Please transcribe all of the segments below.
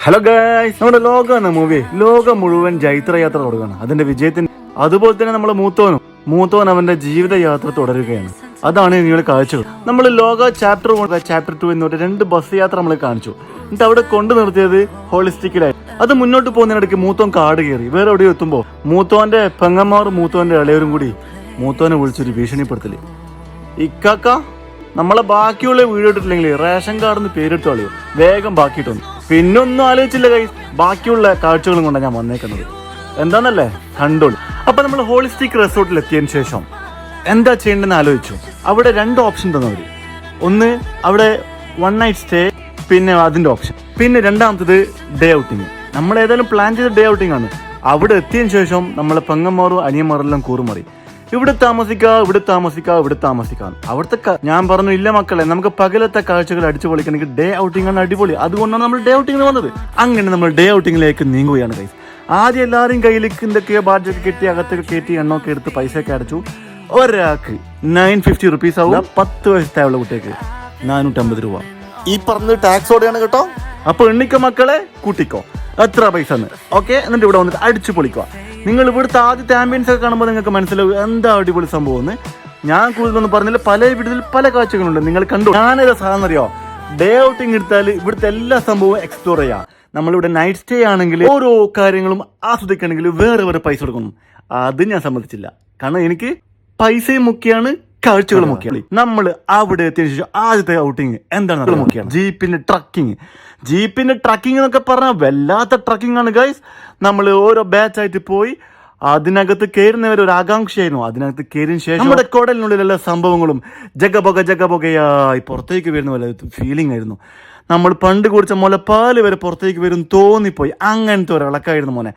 Hello guys, നമ്മുടെ ലോകം എന്ന മൂവി ലോകം മുഴുവൻ ജൈത്രയാത്ര തുടങ്ങുകയാണ് അതിന്റെ വിജയത്തിന്. അതുപോലെ തന്നെ നമ്മൾ മൂത്തോൻ അവന്റെ ജീവിതയാത്ര തുടരുകയാണ്. അതാണ് നിങ്ങളുടെ കാഴ്ചകൾ. നമ്മൾ ലോക ചാപ്റ്റർ 1 ചാപ്റ്റർ 2 എന്നൊരു 2 ബസ് യാത്ര നമ്മൾ കാണിച്ചു. എന്നിട്ട് അവിടെ കൊണ്ടു നിർത്തിയത് ഹോളിസ്റ്റിക്കിലായി. അത് മുന്നോട്ട് പോകുന്നതിനിടയ്ക്ക് മൂത്തോൻ കാട് കയറി വേറെ എവിടെയോ എത്തുമ്പോൾ മൂത്തോന്റെ പെങ്ങന്മാർ മൂത്തോന്റെ ഇളയവരും കൂടി മൂത്തോനെ വിളിച്ചൊരു ഭീഷണിപ്പെടുത്തല്. ഇക്കാക്ക, നമ്മളെ ബാക്കിയുള്ള വീഡിയോ ഇട്ടിട്ടില്ലെങ്കിൽ റേഷൻ കാർഡിന്ന് പേരിട്ട് കളിയോ, വേഗം ബാക്കിയിട്ടൊന്നു. പിന്നൊന്നും ആലോചിച്ചില്ല കൈ, ബാക്കിയുള്ള കാഴ്ചകളും കൊണ്ടാണ് ഞാൻ വന്നേക്കുന്നത്. എന്താന്നല്ലേ, കണ്ടോളൂ. അപ്പൊ നമ്മൾ ഹോളിസ്റ്റിക് റിസോർട്ടിൽ എത്തിയതിനു ശേഷം എന്താ ചെയ്യേണ്ടതെന്ന് ആലോചിച്ചു. അവിടെ 2 ഓപ്ഷൻ തന്നവര്. ഒന്ന് അവിടെ 1 നൈറ്റ് സ്റ്റേ, പിന്നെ അതിന്റെ ഓപ്ഷൻ, പിന്നെ രണ്ടാമത്തത് ഡേ ഔട്ടിങ്. നമ്മൾ ഏതായാലും പ്ലാൻ ചെയ്ത ഡേ ഔട്ടിങ് ആണ്. അവിടെ എത്തിയതിനു ശേഷം നമ്മളെ പെങ്ങന്മാരും അനിയന്മാരെല്ലാം കൂറുമാറി ഇവിടെ താമസിക്കാം. അവിടുത്തെ ഞാൻ പറഞ്ഞു, ഇല്ല മക്കളെ, നമുക്ക് പകലത്തെ കാഴ്ചകൾ അടിച്ചു പൊളിക്കണമെങ്കിൽ ഡേ ഔട്ടിംഗ് ആണ് അടിപൊളി. അതുകൊണ്ടാണ് നമ്മൾ ഡേ ഔട്ടിങ്ങിന് വന്നത്. അങ്ങനെ നമ്മൾ ഡേ ഔട്ടിങ്ങിലേക്ക് നീങ്ങുകയാണ് ഗൈസ്. ആദ്യം എല്ലാവരും കയ്യിലേക്ക് എന്തൊക്കെയോ ബാഡ്ജറ്റ് കെട്ടി അകത്തൊക്കെ കയറ്റി എണ്ണൊക്കെ എടുത്ത് പൈസയൊക്കെ അടച്ചു. ഒരാൾക്ക് 950 റുപ്പീസ് ആവും. 10 വയസ്സായുള്ള കുട്ടിക്ക് 450 രൂപ. ഈ പറഞ്ഞത് ടാക്സോടെയാണ് കേട്ടോ. അപ്പൊ എണ്ണിക്കോ മക്കളെ, കൂട്ടിക്കോ എത്ര പൈസ. ഓക്കെ, എന്നിട്ട് ഇവിടെ വന്നിട്ട് അടിച്ചു പൊളിക്കുക. നിങ്ങൾ ഇവിടുത്തെ ആദ്യത്തെ ആംബിയൻസ് ഒക്കെ കാണുമ്പോൾ നിങ്ങൾക്ക് മനസ്സിലാവും എന്താ അടിപൊളി സംഭവം എന്ന്. ഞാൻ കൂടുതലൊന്നും പറഞ്ഞില്ല, പല വീട്ടിൽ പല കാഴ്ചകളുണ്ട്, നിങ്ങൾ കണ്ടു. ഞാനേതാ സാധനം അറിയോ, ഡേ ഔട്ടിങ് എടുത്താൽ ഇവിടുത്തെ എല്ലാ സംഭവവും എക്സ്പ്ലോർ ചെയ്യാം. നമ്മളിവിടെ നൈറ്റ് സ്റ്റേ ആണെങ്കിൽ ഓരോ കാര്യങ്ങളും ആസ്വദിക്കണമെങ്കിൽ വേറെ പൈസ കൊടുക്കണം. അത് ഞാൻ സമ്മതിച്ചില്ല. കാരണം എനിക്ക് പൈസയും മുഖ്യമാണ്, കാഴ്ചകളും മുഖ്യമാണ്. നമ്മൾ അവിടെ എത്തിയതിനു ശേഷം ആദ്യത്തെ ഔട്ടിങ് എന്താണ് മുഖ്യമാണ് ജീപ്പിന്റെ ട്രക്കിങ് എന്നൊക്കെ പറഞ്ഞാൽ വല്ലാത്ത ട്രക്കിംഗ് ആണ് ഗൈസ്. നമ്മൾ ഓരോ ബാച്ചായിട്ട് പോയി അതിനകത്ത് കയറുന്നവരെ ഒരു ആകാംക്ഷയായിരുന്നു. അതിനകത്ത് കയറിയ ശേഷം നമ്മുടെ കുടലിനുള്ളിലുള്ള സംഭവങ്ങളും ജഗബൊഗയായി പുറത്തേക്ക് വരുന്ന പോലെ ഫീലിംഗ് ആയിരുന്നു. നമ്മൾ പണ്ട് കുടിച്ച മുലപ്പാല് വരെ പുറത്തേക്ക് വരും തോന്നിപ്പോയി. അങ്ങനത്തെ ഒരു ഇളക്കായിരുന്നു മോനെ.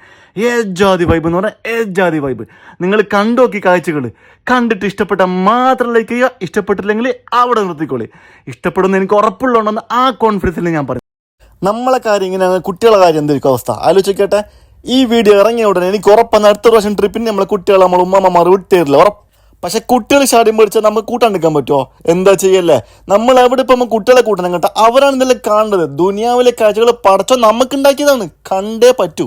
ഏജാതി വൈബ് എന്ന് പറഞ്ഞാൽ ഏജാതി വൈബ്. നിങ്ങൾ കണ്ടോക്കി കാഴ്ചകൾ. കണ്ടിട്ട് ഇഷ്ടപ്പെട്ട മാത്രം ലൈക്ക് ചെയ്യുക, ഇഷ്ടപ്പെട്ടില്ലെങ്കിൽ അവിടെ നിർത്തിക്കോളി. ഇഷ്ടപ്പെടുന്ന എനിക്ക് ഉറപ്പുള്ളതുകൊണ്ടെന്ന് ആ കോൺഫിഡൻസിൽ ഞാൻ പറയും. നമ്മളെ കാര്യം ഇങ്ങനെയാണ്, കുട്ടികളെ കാര്യം എന്തായിരിക്കും അവസ്ഥ ആലോചിക്കട്ടെ. ഈ വീഡിയോ ഇറങ്ങിയ ഉടനെ എനിക്ക് ഉറപ്പാണ് അടുത്ത പ്രാവശ്യം ട്രിപ്പിന് നമ്മളെ കുട്ടികളെ നമ്മൾ ഉമ്മമാർ വിട്ടേരില്ല ഉറപ്പ്. പക്ഷെ കുട്ടികൾ ഷാടി മേടിച്ചാൽ നമുക്ക് കൂട്ടാണ്ടിരിക്കാൻ പറ്റുമോ? എന്താ ചെയ്യല്ലേ, നമ്മൾ എവിടെ ഇപ്പം കുട്ടികളെ കൂട്ടണം കേട്ടോ. അവരാണ് ഇതെല്ലാം കാണുന്നത്. ദുനിയാവിലെ കാഴ്ചകൾ പടച്ചോ നമുക്ക് ഉണ്ടാക്കിയതാണ്, കണ്ടേ പറ്റൂ.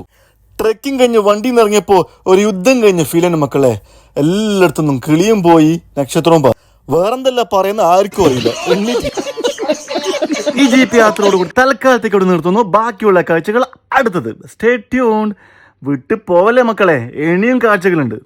ട്രെക്കിങ് കഴിഞ്ഞ് വണ്ടിയിൽ നിന്ന് ഇറങ്ങിയപ്പോൾ ഒരു യുദ്ധം കഴിഞ്ഞ ഫീലാണ് മക്കളെ. എല്ലായിടത്തുനിന്നും കിളിയും പോയി, നക്ഷത്രവും പോയി. വേറെന്തല്ല പറയുന്ന ആർക്കും അറിയില്ല. ഈ ജീപ്പ് യാത്രയോടുകൂടി തൽക്കാലത്തേക്ക് ഇവിടെ നിർത്തുന്നു. ബാക്കിയുള്ള കാഴ്ചകൾ അടുത്തത്. Stay tuned. വിട്ടു പോവല്ലേ മക്കളെ, ഇനിയും കാഴ്ചകളുണ്ട്.